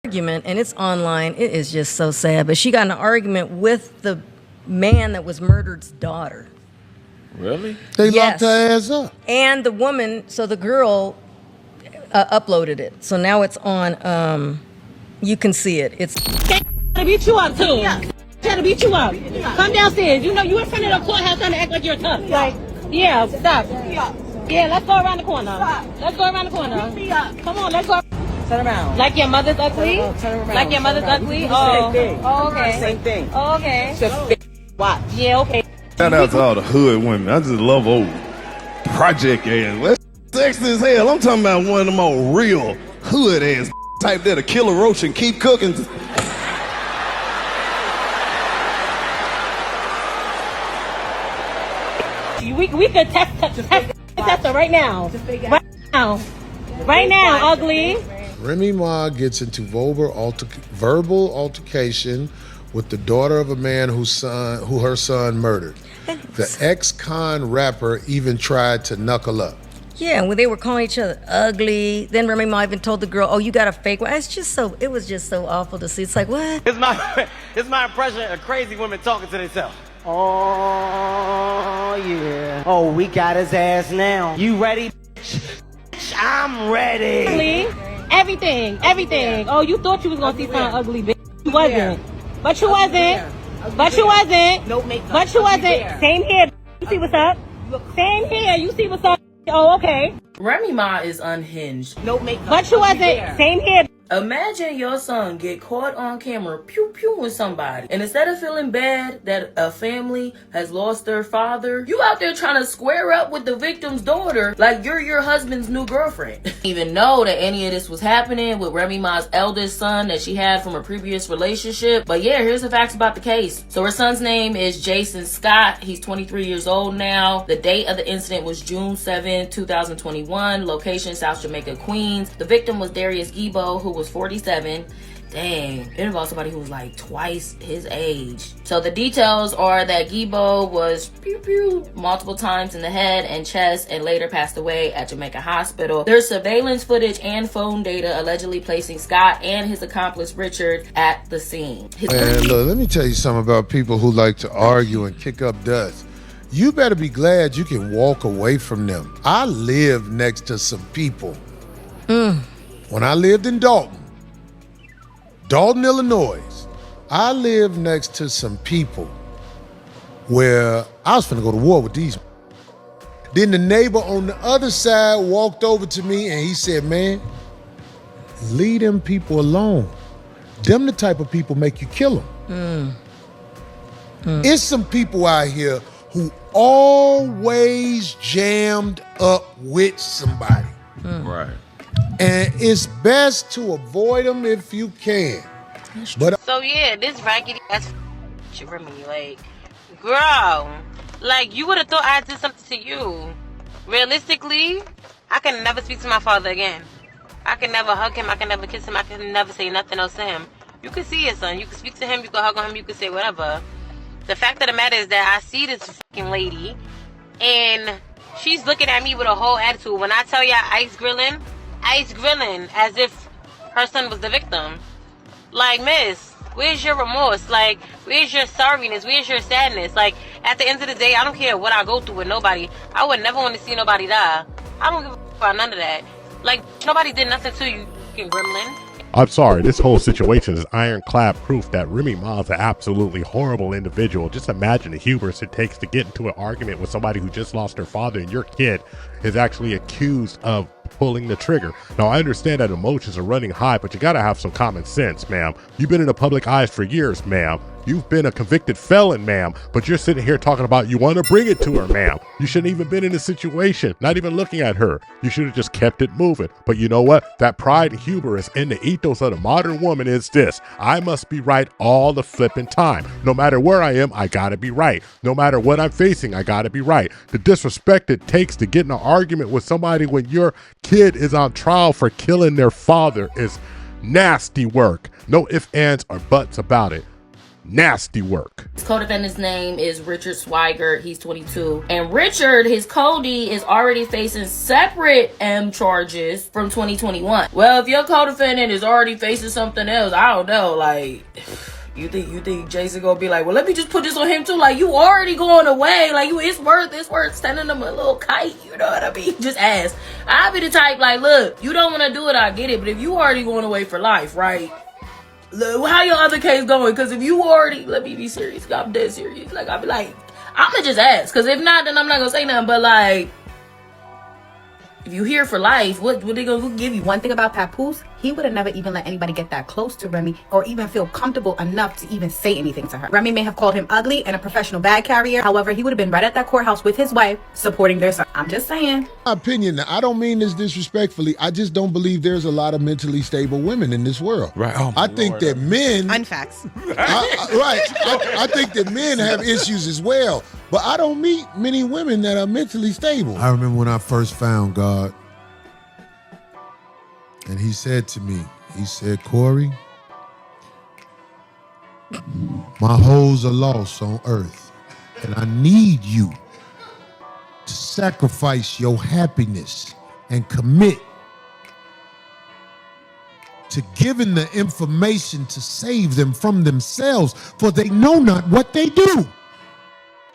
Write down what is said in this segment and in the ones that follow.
argument, and it's online. It is just so sad. But she got in an argument with the man that was murdered's daughter. Really? They locked her ass up. And the woman, so the girl uploaded it. So now it's on, you can see it. It's trying to beat you up, too. Trying to beat you up. Come downstairs. You know, you in front of the courthouse trying to act like you're tough. Like, yeah, stop. Yeah, let's go around the corner. Let's go around the corner. Come on, let's go. Turn around. Like your mother's ugly? Turn around. Like your mother's ugly? Oh, same thing. Oh, okay. Same thing. Oh, okay. Just watch. Yeah, okay. Shout out to all the hood women. I just love old project ass. That's sexy as hell. I'm talking about one of them old real hood ass type that'll kill a roach and keep cooking. We could test her right now. Right now, ugly. Remy Ma gets into verbal altercation with the daughter of a man who her son murdered. The ex-con rapper even tried to knuckle up. yeah, when they were calling each other ugly. Then Remy Ma even told the girl, "Oh, you got a fake one." It was just so awful to see. It's like, what? It's my impression of crazy women talking to themselves. Oh, yeah. Oh, we got his ass now. You ready? I'm ready. Everything. Oh, you thought you was gonna see something ugly, bitch. You wasn't. But you wasn't. But you wasn't. No makeup. But you wasn't. Same here. You see what's up? Same here. You see what's up? Oh, okay. Remy Ma is unhinged. No makeup. But you wasn't. Same here. Imagine your son get caught on camera pew with somebody, and instead of feeling bad that a family has lost their father, you out there trying to square up with the victim's daughter like you're your husband's new girlfriend. Even know that any of this was happening with Remy Ma's eldest son that she had from a previous relationship. But yeah, here's the facts about the case. So her son's name is Jason Scott. He's 23 years old now. The date of the incident was June 7, 2021. Location, South Jamaica, Queens. The victim was Darius Gibo, who was 47. Dang, it involved somebody who was like twice his age. So the details are that Gibo was multiple times in the head and chest and later passed away at Jamaica Hospital. There's surveillance footage and phone data allegedly placing Scott and his accomplice Richard at the scene. And look, let me tell you something about people who like to argue and kick up dust. You better be glad you can walk away from them. I live next to some people. When I lived in Dalton, Illinois, I lived next to some people where I was finna go to war with these. Then the neighbor on the other side walked over to me and he said, "Man, leave them people alone. Them the type of people make you kill them." It's some people out here who always jammed up with somebody. Right. And it's best to avoid them if you can. But So yeah, this raggedy ass Remy, like, girl, like you would have thought I did something to you. Realistically, I can never speak to my father again. I can never hug him. I can never kiss him. I can never say nothing else to him. You can see it, son. You can speak to him. You can hug on him. You can say whatever. The fact of the matter is that I see this fucking lady, and she's looking at me with a whole attitude. When I tell y'all ice grilling as if her son was the victim. Like, miss, where's your remorse? Like, where's your sorriness? Where's your sadness? Like, at the end of the day, I don't care what I go through with nobody. I would never want to see nobody die. I don't give a fuck about none of that. Like, nobody did nothing to you, fucking gremlin. I'm sorry, this whole situation is ironclad proof that Remy Ma is an absolutely horrible individual. Just imagine the hubris it takes to get into an argument with somebody who just lost their father and your kid is actually accused of pulling the trigger. Now, I understand that emotions are running high, but you gotta have some common sense, ma'am. You've been in the public eyes for years, ma'am. You've been a convicted felon, ma'am, but you're sitting here talking about you want to bring it to her, ma'am. You shouldn't even been in this situation, not even looking at her. You should have just kept it moving. But you know what? That pride and hubris in the ethos of the modern woman is this: I must be right all the flipping time. No matter where I am, I gotta be right. No matter what I'm facing, I gotta be right. The disrespect it takes to get in an argument with somebody when your kid is on trial for killing their father is nasty work. No ifs, ands, or buts about it. Nasty work. His co-defendant's name is Richard Swigert. He's 22. And Richard, his Cody, is already facing separate M charges from 2021. Well, if your co-defendant is already facing something else, I don't know, like... You think Jason gonna be like, well, let me just put this on him too? Like, you already going away. Like, it's worth sending him a little kite. You know what I mean? Just ask. I'll be the type, like, look, you don't want to do it, I get it. But if you already going away for life, right? Look, how your other case going? Because if you already, let me be serious. I'm dead serious. Like, I'll be like, I'm gonna just ask. Because if not, then I'm not gonna say nothing. But, like, if you here for life, what they gonna give you? One thing about Papoose, he would have never even let anybody get that close to Remy or even feel comfortable enough to even say anything to her. Remy may have called him ugly and a professional bag carrier. However, he would have been right at that courthouse with his wife supporting their son. I'm just saying. My opinion, I don't mean this disrespectfully. I just don't believe there's a lot of mentally stable women in this world. Right. I think that men... Unfacts. I think that men have issues as well. But I don't meet many women that are mentally stable. I remember when I first found God, and he said to me, he said, Corey, my hoes are lost on earth, and I need you to sacrifice your happiness and commit to giving the information to save them from themselves, for they know not what they do.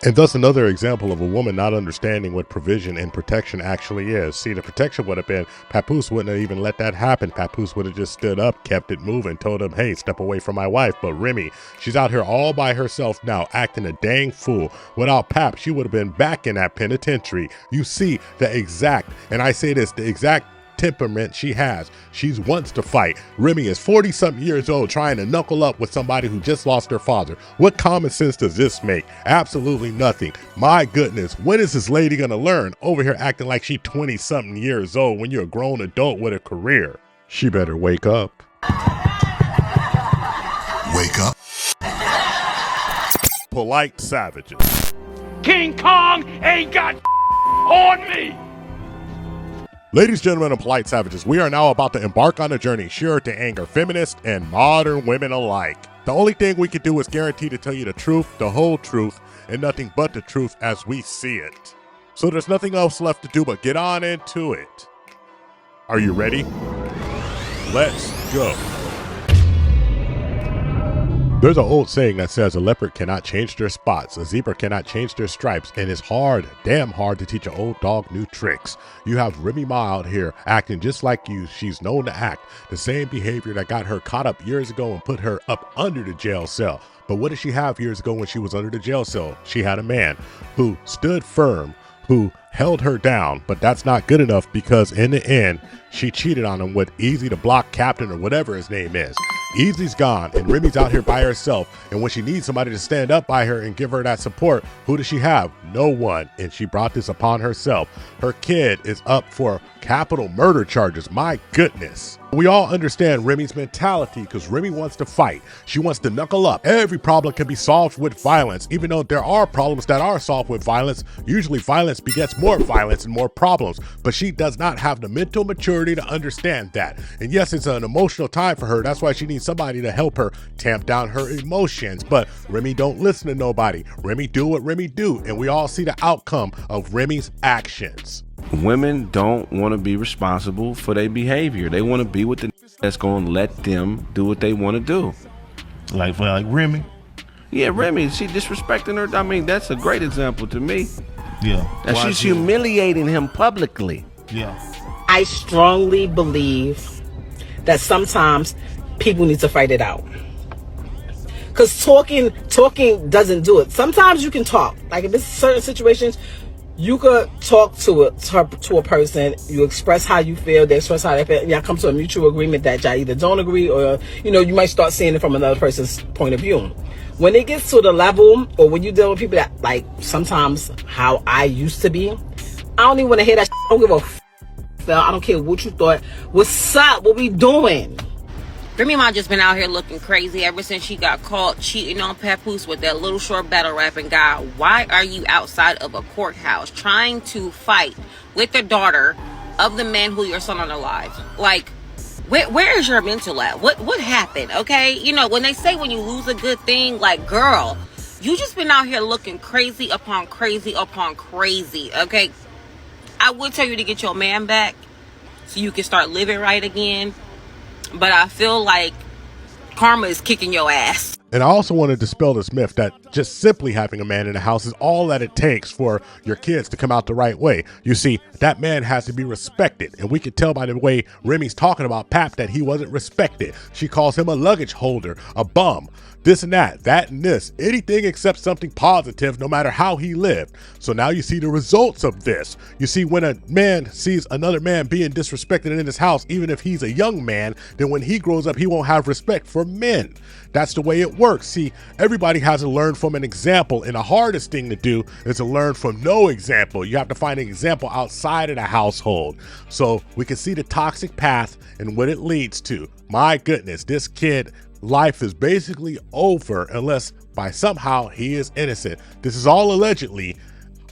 And thus another example of a woman not understanding what provision and protection actually is. See, the protection would have been, Papoose wouldn't have even let that happen. Papoose would have just stood up, kept it moving, told him, hey, step away from my wife. But Remy, she's out here all by herself now, acting a dang fool. Without Pap, she would have been back in that penitentiary. You see the exact, and I say this, the exact temperament she has. She wants to fight. Remy is 40-something years old trying to knuckle up with somebody who just lost her father. What common sense does this make? Absolutely nothing. My goodness, when is this lady gonna learn? Over here acting like she 20-something years old when you're a grown adult with a career. She better wake up. Wake up. Polite savages. King Kong ain't got on me. Ladies, gentlemen, and polite savages, we are now about to embark on a journey sure to anger feminists and modern women alike. The only thing we can do is guarantee to tell you the truth, the whole truth, and nothing but the truth as we see it. So there's nothing else left to do but get on into it. Are you ready? Let's go. There's an old saying that says a leopard cannot change their spots, a zebra cannot change their stripes, and it's hard, damn hard to teach an old dog new tricks. You have Remy Ma out here acting just like you. She's known to act the same behavior that got her caught up years ago and put her up under the jail cell. But what did she have years ago when she was under the jail cell? She had a man who stood firm, who held her down, but that's not good enough because in the end, she cheated on him with Easy the Block Captain or whatever his name is. Easy's gone and Remy's out here by herself, and when she needs somebody to stand up by her and give her that support, who does she have? No one, and she brought this upon herself. Her kid is up for capital murder charges. My goodness. We all understand Remy's mentality because Remy wants to fight. She wants to knuckle up. Every problem can be solved with violence. Even though there are problems that are solved with violence, usually violence begets more violence and more problems. But she does not have the mental maturity to understand that. And yes, it's an emotional time for her. That's why she needs somebody to help her tamp down her emotions. But Remy don't listen to nobody. Remy do what Remy do. And we all see the outcome of Remy's actions. Women don't want to be responsible for their behavior. They want to be with the that's going to let them do what they want to do. Like Remy? Yeah, Remy, she disrespecting her. I mean, that's a great example to me. Yeah. That she's humiliating him publicly. Yeah. I strongly believe that sometimes people need to fight it out. Because talking doesn't do it. Sometimes you can talk. Like in certain situations, you could talk to a person, you express how you feel, they express how they feel, y'all come to a mutual agreement that y'all either don't agree or, you might start seeing it from another person's point of view. When it gets to the level, or when you deal with people that, like, sometimes how I used to be, I don't even want to hear that shit. I don't give a f***. I don't care what you thought. What's up? What we doing? Remy Ma just been out here looking crazy ever since she got caught cheating on Papoose with that little short battle rapping guy. Why are you outside of a courthouse trying to fight with the daughter of the man who your son unalived? Like, Where is your mental at? What happened? Okay, you know, when they say when you lose a good thing, like, girl, you just been out here looking crazy upon crazy upon crazy. Okay, I would tell you to get your man back so you can start living right again, but I feel like karma is kicking your ass. And I also want to dispel this myth that just simply having a man in the house is all that it takes for your kids to come out the right way. You see, that man has to be respected. And we can tell by the way Remy's talking about Pap that he wasn't respected. She calls him a luggage holder, a bum, this and that and this, anything except something positive, no matter how he lived. So now you see the results of this. You see, when a man sees another man being disrespected in his house, even if he's a young man, then when he grows up, he won't have respect for men. That's the way it works. See, everybody has to learn from an example, and the hardest thing to do is to learn from no example. You have to find an example outside of the household. So we can see the toxic path and what it leads to. My goodness, this kid, life is basically over unless by somehow he is innocent. This is all allegedly,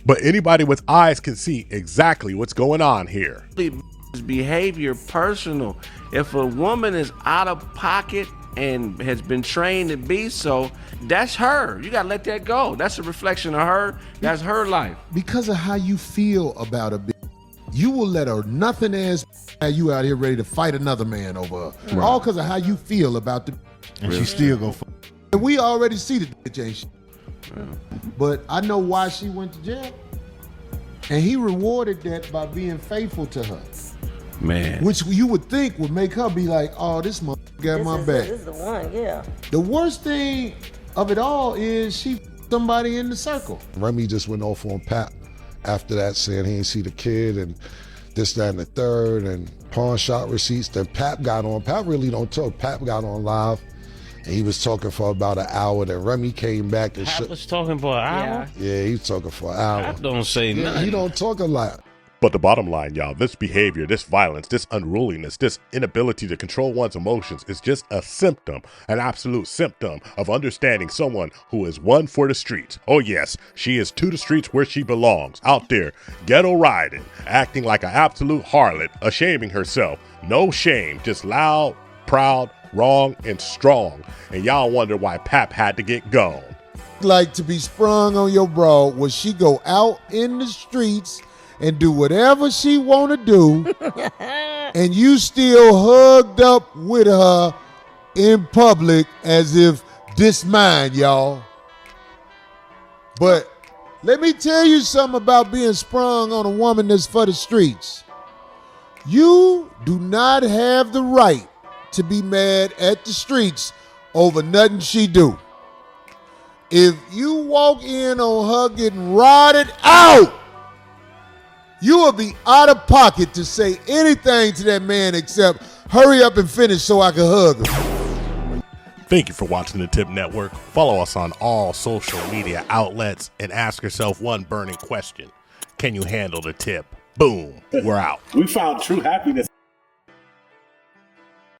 but anybody with eyes can see exactly what's going on here. Behavior personal. If a woman is out of pocket and has been trained to be so, that's her. You gotta let that go. That's a reflection of her. That's her life. Because of how you feel about a bitch, you will let a nothing ass have you out here ready to fight another man over her. Right. All because of how you feel about the and she still go for. And we already see the bitch ain't shit. But I know why she went to jail. And he rewarded that by being faithful to her. Man. Which you would think would make her be like, oh, this motherfucker got my back. This is the one, yeah. The worst thing of it all is she somebody in the circle. Remy just went off on Pap after that, saying he didn't see the kid and this, that, and the third, and pawn shop receipts. Then Pap got on. Pap really don't talk. Pap got on live, and he was talking for about an hour. Then Remy came back and Pap was talking for an hour? Yeah, he was talking for an hour. Pap don't say nothing. He don't talk a lot. But the bottom line, y'all, this behavior, this violence, this unruliness, this inability to control one's emotions is just a symptom, an absolute symptom of understanding someone who is one for the streets. Oh yes, she is to the streets where she belongs, out there, ghetto riding, acting like an absolute harlot, ashaming herself. No shame, just loud, proud, wrong, and strong. And y'all wonder why Pap had to get gone. Like to be sprung on your broad, where she go out in the streets and do whatever she want to do, and you still hugged up with her in public as if this mine, y'all. But let me tell you something about being sprung on a woman that's for the streets. You do not have the right to be mad at the streets over nothing she do. If you walk in on her getting rotted out, you will be out of pocket to say anything to that man except hurry up and finish so I can hug him. Thank you for watching the Tip Network. Follow us on all social media outlets and ask yourself one burning question. Can you handle the tip? Boom, we're out. We found true happiness